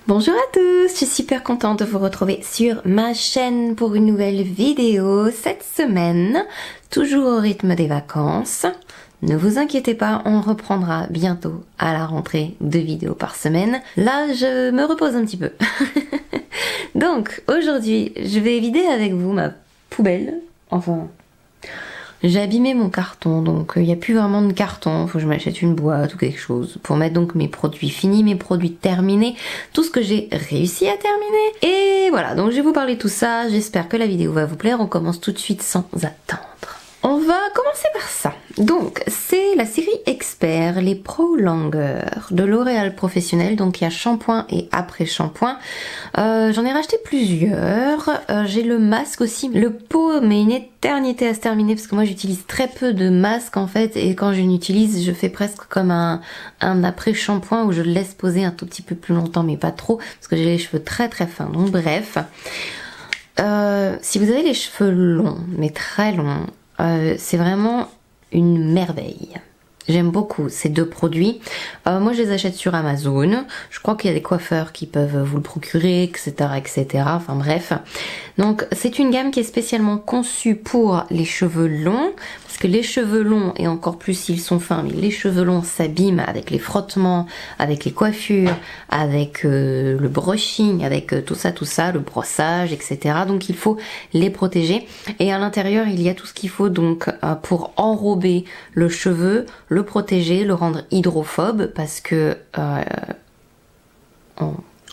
Bonjour à tous, je suis super contente de vous retrouver sur ma chaîne pour une nouvelle vidéo cette semaine, toujours au rythme des vacances. Ne vous inquiétez pas, on reprendra bientôt à la rentrée 2 vidéos par semaine. Là, je me repose un petit peu. Donc, aujourd'hui, je vais vider avec vous ma poubelle. Enfin, j'ai abîmé mon carton, donc il n'y a plus vraiment de carton. Il faut que je m'achète une boîte ou quelque chose pour mettre donc mes produits finis, mes produits terminés, tout ce que j'ai réussi à terminer. Et voilà, donc je vais vous parler de tout ça. J'espère que la vidéo va vous plaire. On commence tout de suite sans attendre. On va commencer par ça. Donc, c'est la série Expert, les Pro Longueurs de L'Oréal Professionnel. Donc, il y a shampoing et après-shampoing. J'en ai racheté plusieurs. J'ai le masque aussi. Le pot met une éternité à se terminer parce que moi, j'utilise très peu de masques en fait. Et quand je l'utilise, je fais presque comme un après-shampoing où je le laisse poser un tout petit peu plus longtemps, mais pas trop parce que j'ai les cheveux très très fins. Donc, bref. Si vous avez les cheveux longs, mais très longs, c'est vraiment une merveille. J'aime beaucoup ces deux produits. Moi, je les achète sur Amazon. Je crois qu'il y a des coiffeurs qui peuvent vous le procurer, etc., etc. Enfin bref. Donc, c'est une gamme qui est spécialement conçue pour les cheveux longs. Parce que les cheveux longs, et encore plus s'ils sont fins, mais les cheveux longs s'abîment avec les frottements, avec les coiffures, avec le brushing, avec tout ça, le brossage, etc. Donc, il faut les protéger. Et à l'intérieur, il y a tout ce qu'il faut donc pour enrober le cheveu, le protéger, le rendre hydrophobe, parce que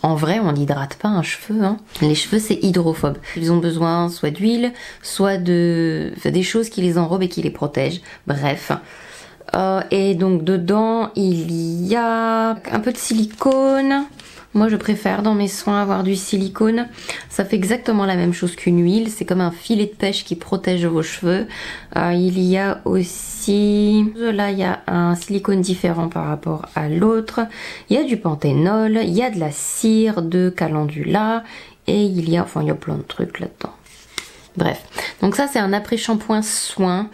en vrai, on n'hydrate pas un cheveu. Hein. Les cheveux, c'est hydrophobe. Ils ont besoin soit d'huile, soit des choses qui les enrobent et qui les protègent. Bref. Et donc, dedans, il y a un peu de silicone. Moi, je préfère dans mes soins avoir du silicone. Ça fait exactement la même chose qu'une huile. C'est comme un filet de pêche qui protège vos cheveux. Il y a aussi... Là, il y a un silicone différent par rapport à l'autre. Il y a du panthénol. Il y a de la cire de calendula. Et il y a... Enfin, il y a plein de trucs là-dedans. Bref. Donc ça, c'est un après-shampoing soin.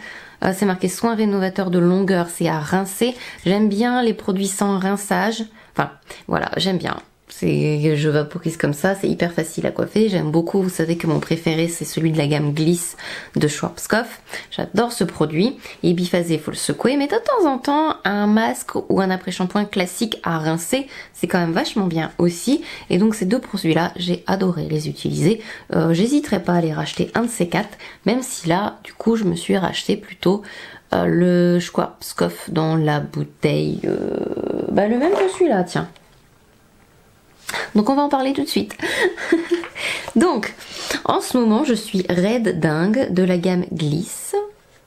C'est marqué soin rénovateur de longueur. C'est à rincer. J'aime bien les produits sans rinçage. Enfin, voilà, j'aime bien. Je vaporise comme ça, c'est hyper facile à coiffer. J'aime beaucoup, vous savez que mon préféré c'est celui de la gamme Gliss de Schwarzkopf. J'adore ce produit. Et biphasé, il faut le secouer. Mais de temps en temps, un masque ou un après-shampoing classique à rincer, c'est quand même vachement bien aussi. Et donc ces deux produits-là, j'ai adoré les utiliser. J'hésiterai pas à les racheter un de ces quatre, même si là, du coup, je me suis racheté plutôt le Schwarzkopf dans la bouteille... le même que celui-là, tiens. Donc on va en parler tout de suite. Donc, en ce moment, je suis raide dingue de la gamme Gliss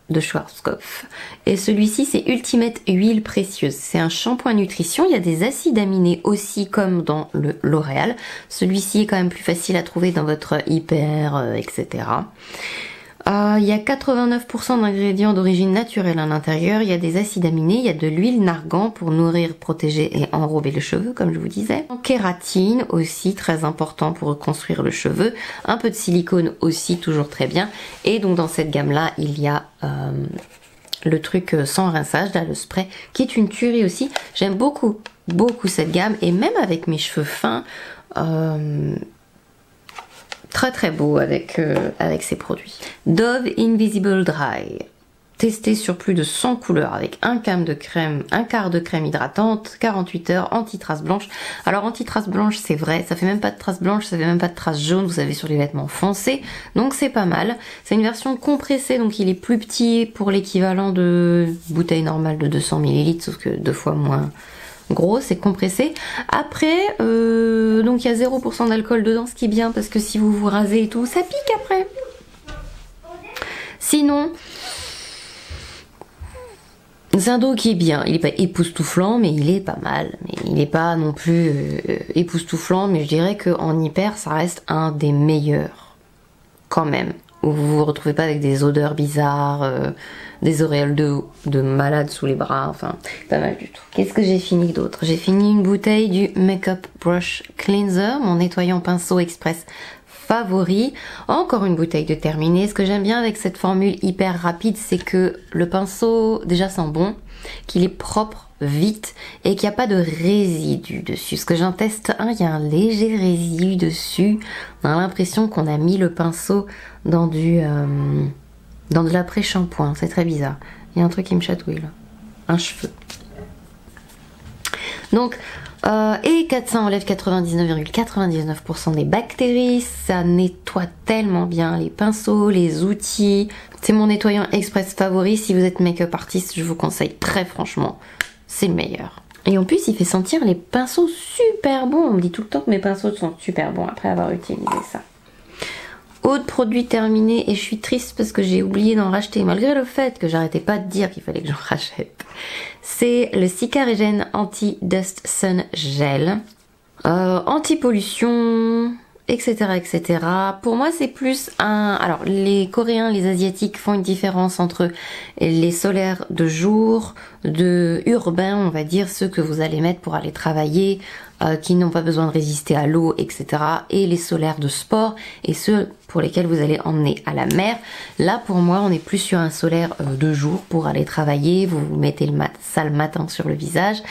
de Schwarzkopf. Et celui-ci, c'est Ultimate Huile Précieuse. C'est un shampoing nutrition. Il y a des acides aminés aussi, comme dans le L'Oréal. Celui-ci est quand même plus facile à trouver dans votre hyper, etc. Il y a 89% d'ingrédients d'origine naturelle à l'intérieur, il y a des acides aminés, il y a de l'huile d'argan pour nourrir, protéger et enrober les cheveux, comme je vous disais. Kératine aussi, très important pour reconstruire le cheveu. Un peu de silicone aussi, toujours très bien. Et donc dans cette gamme-là, il y a le truc sans rinçage, là, le spray, qui est une tuerie aussi. J'aime beaucoup, beaucoup cette gamme. Et même avec mes cheveux fins... très très beau avec ces produits. Dove Invisible Dry. Testé sur plus de 100 couleurs avec un quart de crème hydratante, 48 heures, anti-trace blanche. Alors anti-trace blanche, c'est vrai, ça fait même pas de trace blanche, ça fait même pas de trace jaune, vous avez sur les vêtements foncés, donc c'est pas mal. C'est une version compressée, donc il est plus petit pour l'équivalent de bouteille normale de 200 ml, sauf que 2 fois moins gros, c'est compressé. Après, donc il y a 0% d'alcool dedans, ce qui est bien parce que si vous vous rasez et tout, ça pique après. Sinon, c'est un dos qui est bien. Il est pas époustouflant, mais il est pas mal. Mais il est pas non plus époustouflant, mais je dirais qu'en hyper, ça reste un des meilleurs. Quand même. Où vous vous retrouvez pas avec des odeurs bizarres, des auréoles de malade sous les bras, enfin, pas mal du tout. Qu'est-ce que j'ai fini d'autre? J'ai fini une bouteille du Makeup Brush Cleanser, mon nettoyant pinceau express favoris. Encore une bouteille de terminée. Ce que j'aime bien avec cette formule hyper rapide, c'est que le pinceau déjà sent bon, qu'il est propre vite et qu'il n'y a pas de résidus dessus. Ce que j'en teste un, il y a un léger résidu dessus. On a l'impression qu'on a mis le pinceau dans dans de l'après-shampoing. C'est très bizarre. Il y a un truc qui me chatouille là. Un cheveu. Donc, et ça enlève 99,99% des bactéries, ça nettoie tellement bien les pinceaux, les outils. C'est mon nettoyant express favori. Si vous êtes make-up artiste, je vous conseille très franchement, c'est le meilleur. Et en plus, il fait sentir les pinceaux super bons. On me dit tout le temps que mes pinceaux sont super bons après avoir utilisé ça. Autre produit terminé, et je suis triste parce que j'ai oublié d'en racheter, malgré le fait que j'arrêtais pas de dire qu'il fallait que j'en rachète. C'est le Cicaregène Anti-Dust Sun Gel. Anti-pollution, etc., etc. Pour moi, c'est plus un... Alors, les Coréens, les Asiatiques font une différence entre les solaires de jour, de urbains, on va dire, ceux que vous allez mettre pour aller travailler, qui n'ont pas besoin de résister à l'eau, etc. Et les solaires de sport, et ceux pour lesquels vous allez emmener à la mer. Là, pour moi, on est plus sur un solaire de jour pour aller travailler. Vous vous mettez ça le matin sur le visage,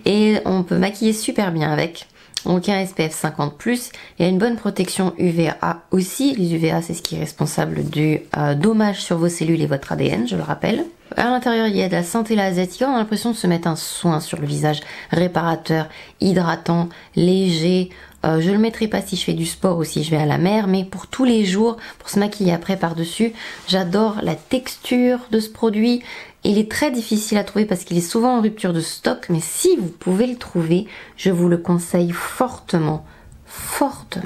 et on peut maquiller super bien avec. Donc il y a un SPF 50+, il y a une bonne protection UVA aussi. Les UVA, c'est ce qui est responsable du dommage sur vos cellules et votre ADN, je le rappelle. À l'intérieur, il y a de la Centella asiatica. On a l'impression de se mettre un soin sur le visage réparateur, hydratant, léger. Je le mettrai pas si je fais du sport ou si je vais à la mer, mais pour tous les jours, pour se maquiller après par-dessus, j'adore la texture de ce produit. Il est très difficile à trouver parce qu'il est souvent en rupture de stock, mais si vous pouvez le trouver, je vous le conseille fortement, fortement.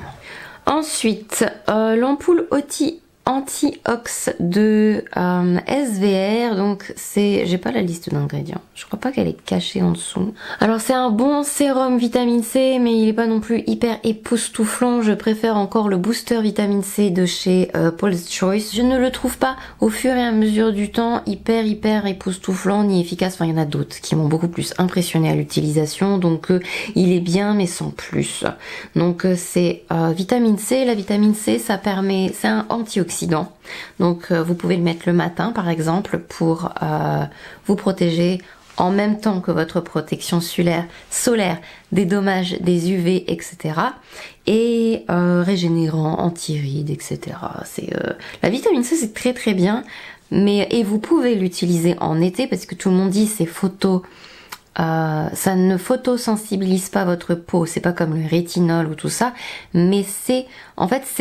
Ensuite, l'ampoule Anti-Ox de SVR, donc c'est, j'ai pas la liste d'ingrédients, je crois pas qu'elle est cachée en dessous. Alors c'est un bon sérum vitamine C, mais il est pas non plus hyper époustouflant. Je préfère encore le booster vitamine C de chez Paul's Choice. Je ne le trouve pas au fur et à mesure du temps hyper époustouflant ni efficace. Enfin, il y en a d'autres qui m'ont beaucoup plus impressionné à l'utilisation, donc il est bien mais sans plus. Donc c'est vitamine C. La vitamine C, ça permet, c'est un antioxydant. Donc vous pouvez le mettre le matin par exemple pour vous protéger en même temps que votre protection solaire des dommages des UV, etc. Et régénérant, anti-rides, etc. La vitamine C, c'est très bien, et vous pouvez l'utiliser en été parce que tout le monde dit c'est ça ne photosensibilise pas votre peau, c'est pas comme le rétinol ou tout ça, mais c'est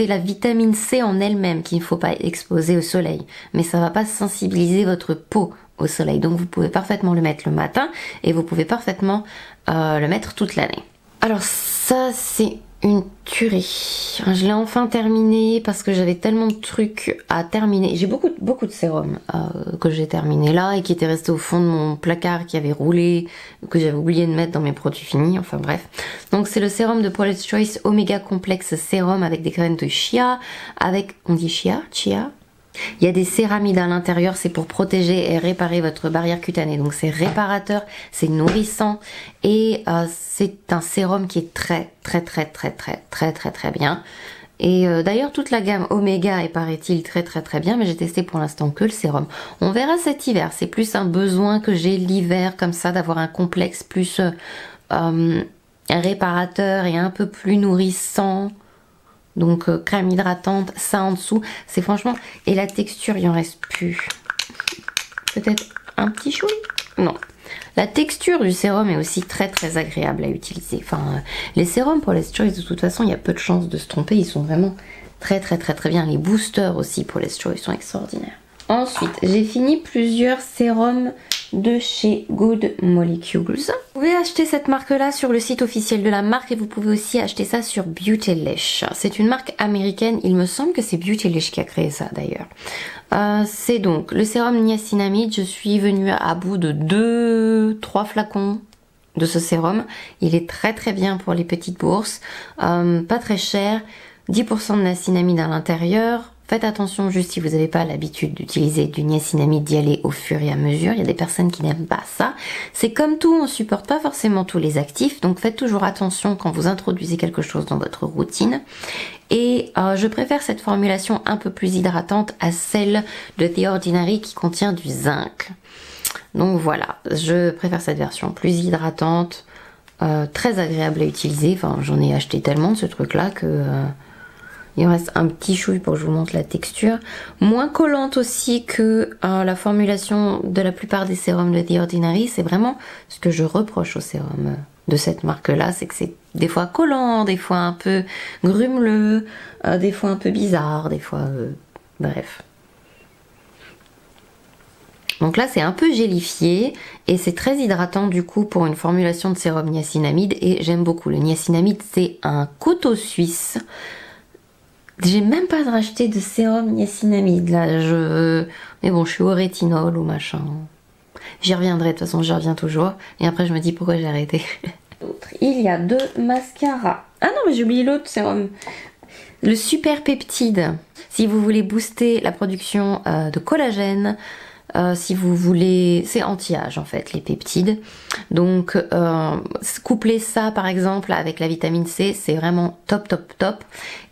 la vitamine C en elle-même qu'il ne faut pas exposer au soleil, mais ça va pas sensibiliser votre peau au soleil, donc vous pouvez parfaitement le mettre le matin et vous pouvez parfaitement le mettre toute l'année. Alors ça, c'est une tuerie. Je l'ai enfin terminé parce que j'avais tellement de trucs à terminer. J'ai beaucoup de sérums que j'ai terminé là et qui étaient restés au fond de mon placard, qui avaient roulé, que j'avais oublié de mettre dans mes produits finis, enfin bref. Donc c'est le sérum de Paul's Choice Omega Complex Sérum avec des graines de chia, on dit chia. Il y a des céramides à l'intérieur, c'est pour protéger et réparer votre barrière cutanée. Donc c'est réparateur, c'est nourrissant et c'est un sérum qui est très bien. Et d'ailleurs toute la gamme Omega est paraît-il très bien, mais j'ai testé pour l'instant que le sérum. On verra cet hiver, c'est plus un besoin que j'ai l'hiver comme ça d'avoir un complexe plus réparateur et un peu plus nourrissant. Donc crème hydratante, ça en dessous, c'est franchement... Et la texture, il en reste plus. Peut-être un petit chouï? Non. La texture du sérum est aussi très agréable à utiliser. Enfin, les sérums pour les Choice, de toute façon, il y a peu de chances de se tromper. Ils sont vraiment très bien. Les boosters aussi pour les Choice sont extraordinaires. Ensuite, j'ai fini plusieurs sérums de chez Good Molecules. Vous pouvez acheter cette marque-là sur le site officiel de la marque et vous pouvez aussi acheter ça sur Beautylish. C'est une marque américaine, il me semble que c'est Beautylish qui a créé ça d'ailleurs. C'est donc le sérum niacinamide. Je suis venue à bout de 2-3 flacons de ce sérum. Il est très bien pour les petites bourses, pas très cher. 10% de niacinamide à l'intérieur, Faites attention juste si vous n'avez pas l'habitude d'utiliser du niacinamide, d'y aller au fur et à mesure. Il y a des personnes qui n'aiment pas ça. C'est comme tout, on ne supporte pas forcément tous les actifs, donc faites toujours attention quand vous introduisez quelque chose dans votre routine. Et je préfère cette formulation un peu plus hydratante à celle de The Ordinary qui contient du zinc. Donc voilà, je préfère cette version plus hydratante, très agréable à utiliser. Enfin, j'en ai acheté tellement de ce truc-là que... il me reste un petit chouille pour que je vous montre la texture. Moins collante aussi que la formulation de la plupart des sérums de The Ordinary. C'est vraiment ce que je reproche aux sérums de cette marque-là. C'est que c'est des fois collant, des fois un peu grumeleux, des fois un peu bizarre, des fois... bref. Donc là, c'est un peu gélifié et c'est très hydratant du coup pour une formulation de sérum niacinamide. Et j'aime beaucoup. Le niacinamide, c'est un couteau suisse. J'ai même pas racheté de sérum niacinamide là, mais bon, je suis au rétinol ou machin. J'y reviendrai, de toute façon, j'y reviens toujours. Et après, je me dis pourquoi j'ai arrêté. Il y a 2 mascaras. Ah non, mais j'ai oublié l'autre sérum. Le super peptide. Si vous voulez booster la production de collagène, si vous voulez, c'est anti-âge en fait les peptides, donc coupler ça par exemple avec la vitamine C, c'est vraiment top top top.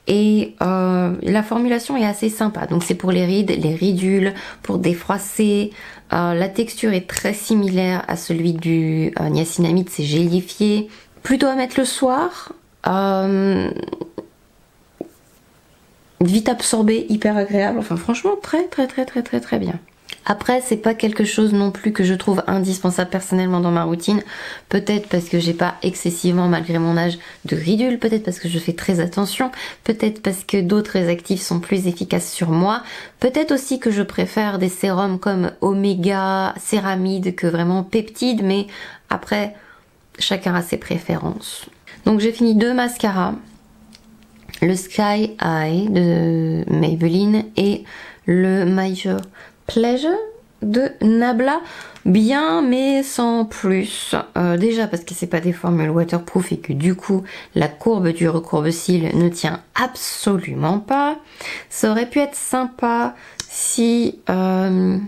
Et la formulation est assez sympa, donc c'est pour les rides, les ridules, pour défroisser. La texture est très similaire à celui du niacinamide, c'est gélifié, plutôt à mettre le soir. Vite absorbé, hyper agréable, enfin franchement très très très très très très bien. Après, c'est pas quelque chose non plus que je trouve indispensable personnellement dans ma routine. Peut-être parce que j'ai pas excessivement, malgré mon âge, de ridules. Peut-être parce que je fais très attention. Peut-être parce que d'autres actifs sont plus efficaces sur moi. Peut-être aussi que je préfère des sérums comme Oméga, Céramide que vraiment peptides. Mais après, chacun a ses préférences. Donc j'ai fini 2 mascaras. Le Sky High de Maybelline et le Major Pleasure de Nabla, bien mais sans plus. Déjà parce que c'est pas des formules waterproof et que du coup la courbe du recourbe-cils ne tient absolument pas. Ça aurait pu être sympa si... En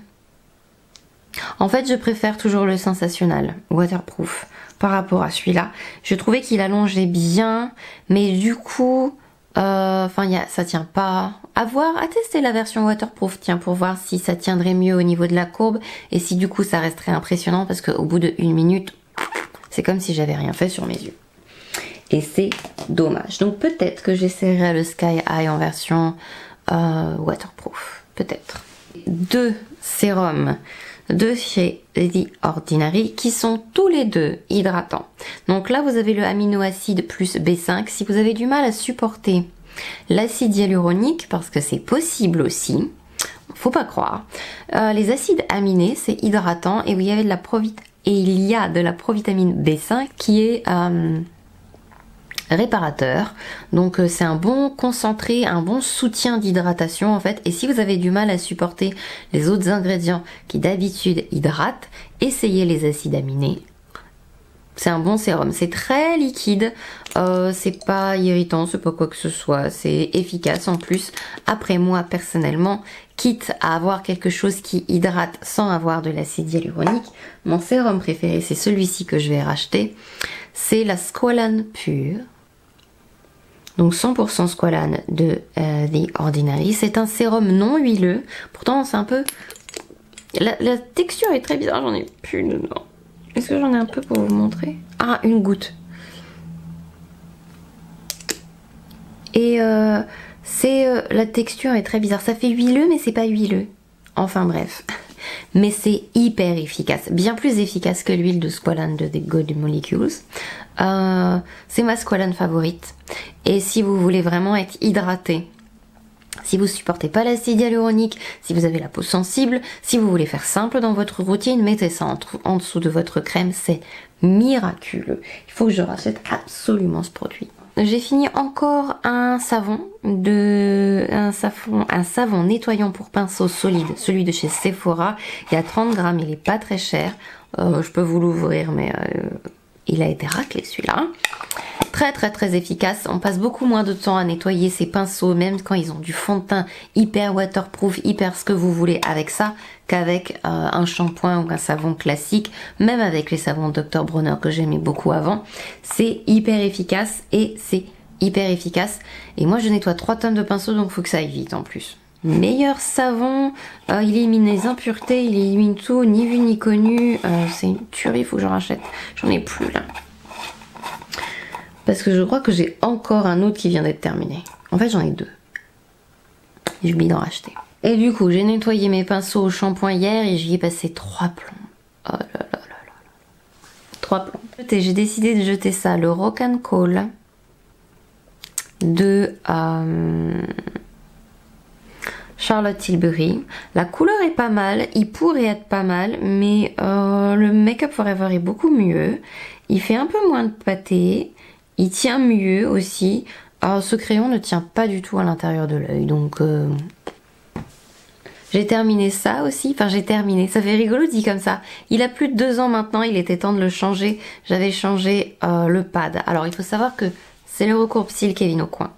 fait je préfère toujours le Sensationnel waterproof par rapport à celui-là. Je trouvais qu'il allongeait bien, mais du coup... ça tient pas. À voir, à tester la version waterproof, tiens, pour voir si ça tiendrait mieux au niveau de la courbe et si du coup ça resterait impressionnant parce qu'au bout de 1 minute, c'est comme si j'avais rien fait sur mes yeux. Et c'est dommage. Donc peut-être que j'essaierai le Sky High en version waterproof. Peut-être. 2 sérums de chez The Ordinary qui sont tous les 2 hydratants. Donc là vous avez le aminoacide plus B5. Si vous avez du mal à supporter l'acide hyaluronique, parce que c'est possible aussi, faut pas croire, les acides aminés c'est hydratant et il y a de la provitamine B5 qui est réparateur, donc c'est un bon concentré, un bon soutien d'hydratation en fait. Et si vous avez du mal à supporter les autres ingrédients qui d'habitude hydratent, essayez les acides aminés. C'est un bon sérum, c'est très liquide, c'est pas irritant, c'est pas quoi que ce soit, c'est efficace en plus. Après moi personnellement, quitte à avoir quelque chose qui hydrate sans avoir de l'acide hyaluronique, mon sérum préféré c'est celui-ci que je vais racheter, c'est la Squalane Pure. Donc 100% Squalane de The Ordinary. C'est un sérum non huileux, pourtant c'est un peu... La texture est très bizarre, j'en ai plus dedans. Est-ce que j'en ai un peu pour vous montrer? Ah, une goutte. Et la texture est très bizarre. Ça fait huileux, mais c'est pas huileux. Enfin bref. Mais c'est hyper efficace. Bien plus efficace que l'huile de Squalane de The Good Molecules. C'est ma Squalane favorite. Et si vous voulez vraiment être hydraté, si vous supportez pas l'acide hyaluronique, si vous avez la peau sensible, si vous voulez faire simple dans votre routine, mettez ça en dessous de votre crème, c'est miraculeux. Il faut que je rachète absolument ce produit. J'ai fini encore un savon nettoyant pour pinceau solide, celui de chez Sephora. Il y a 30 grammes, il est pas très cher. Je peux vous l'ouvrir, mais Il a été raclé celui-là. Très très très efficace. On passe beaucoup moins de temps à nettoyer ces pinceaux, même quand ils ont du fond de teint hyper waterproof, hyper ce que vous voulez avec ça, qu'avec un shampoing ou un savon classique. Même avec les savons Dr. Bronner que j'aimais beaucoup avant. C'est hyper efficace et c'est hyper efficace. Et moi je nettoie 3 tonnes de pinceaux, donc faut que ça aille vite en plus. Meilleur savon, il élimine les impuretés, il élimine tout, ni vu ni connu. C'est une tuerie, il faut que j'en rachète. J'en ai plus là. Parce que je crois que j'ai encore un autre qui vient d'être terminé. En fait, j'en ai 2. J'ai oublié d'en racheter. Et du coup, j'ai nettoyé mes pinceaux au shampoing hier et j'y ai passé 3 plombs. Oh là là là là. 3 plombs. Et j'ai décidé de jeter ça, le Rock and Call de Charlotte Tilbury. La couleur est pas mal, il pourrait être pas mal, mais le Make Up Forever est beaucoup mieux. Il fait un peu moins de pâté. Il tient mieux aussi. Alors, ce crayon ne tient pas du tout à l'intérieur de l'œil. Donc, j'ai terminé ça aussi. Enfin, j'ai terminé. Ça fait rigolo dit comme ça. Il a plus de 2 ans maintenant. Il était temps de le changer. J'avais changé le pad. Alors, il faut savoir que c'est le recourbe-cils Kevyn Aucoin.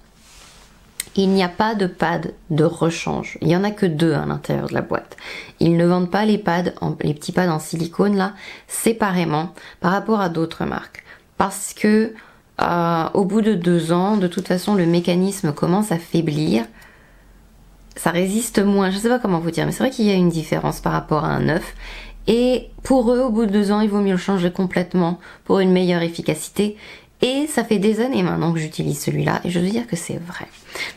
Il n'y a pas de pad de rechange. Il n'y en a que 2 à l'intérieur de la boîte. Ils ne vendent pas les pads, les petits pads en silicone là, séparément par rapport à d'autres marques. Parce que au bout de 2 ans, de toute façon, le mécanisme commence à faiblir. Ça résiste moins. Je sais pas comment vous dire, mais c'est vrai qu'il y a une différence par rapport à un neuf. Et pour eux, au bout de 2 ans, il vaut mieux le changer complètement pour une meilleure efficacité. Et ça fait des années maintenant que j'utilise celui-là et je dois dire que c'est vrai.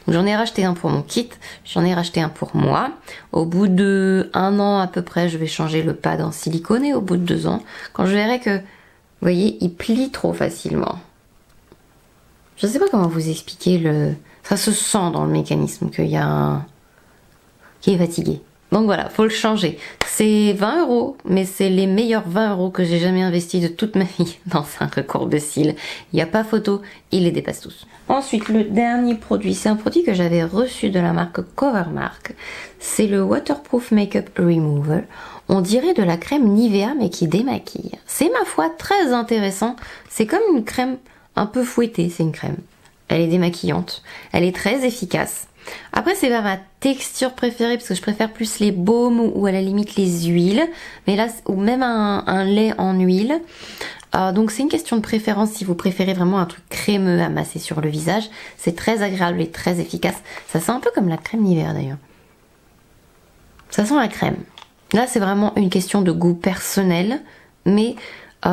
Donc j'en ai racheté un pour mon kit, j'en ai racheté un pour moi. Au bout de 1 an à peu près, je vais changer le pad en silicone et au bout de 2 ans, quand je verrai que, vous voyez, il plie trop facilement. Je sais pas comment vous expliquer le... Ça se sent dans le mécanisme qu'il y a un... qui est fatigué. Donc voilà, faut le changer. C'est 20 €, mais c'est les meilleurs 20 € que j'ai jamais investi de toute ma vie dans un recourbe-cils. Il n'y a pas photo, il les dépasse tous. Ensuite, le dernier produit, c'est un produit que j'avais reçu de la marque Covermark. C'est le Waterproof Makeup Remover. On dirait de la crème Nivea, mais qui démaquille. C'est ma foi très intéressant. C'est comme une crème un peu fouettée, c'est une crème. Elle est démaquillante. Elle est très efficace. Après, c'est pas ma texture préférée parce que je préfère plus les baumes ou à la limite les huiles, mais là, ou même un lait en huile. Donc c'est une question de préférence si vous préférez vraiment un truc crémeux à masser sur le visage. C'est très agréable et très efficace. Ça sent un peu comme la crème Nivea d'ailleurs. Ça sent la crème. Là, c'est vraiment une question de goût personnel, mais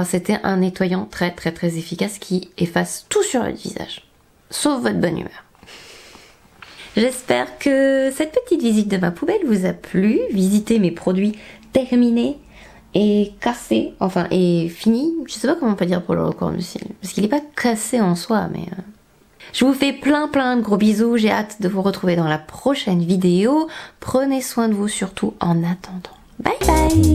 c'était un nettoyant très très très efficace qui efface tout sur votre visage, sauf votre bonne humeur. J'espère que cette petite visite de ma poubelle vous a plu. Visitez mes produits terminés et cassés, enfin et finis. Je sais pas comment on peut dire pour le recourbe-cils, parce qu'il n'est pas cassé en soi, mais... Je vous fais plein de gros bisous. J'ai hâte de vous retrouver dans la prochaine vidéo. Prenez soin de vous surtout en attendant. Bye bye.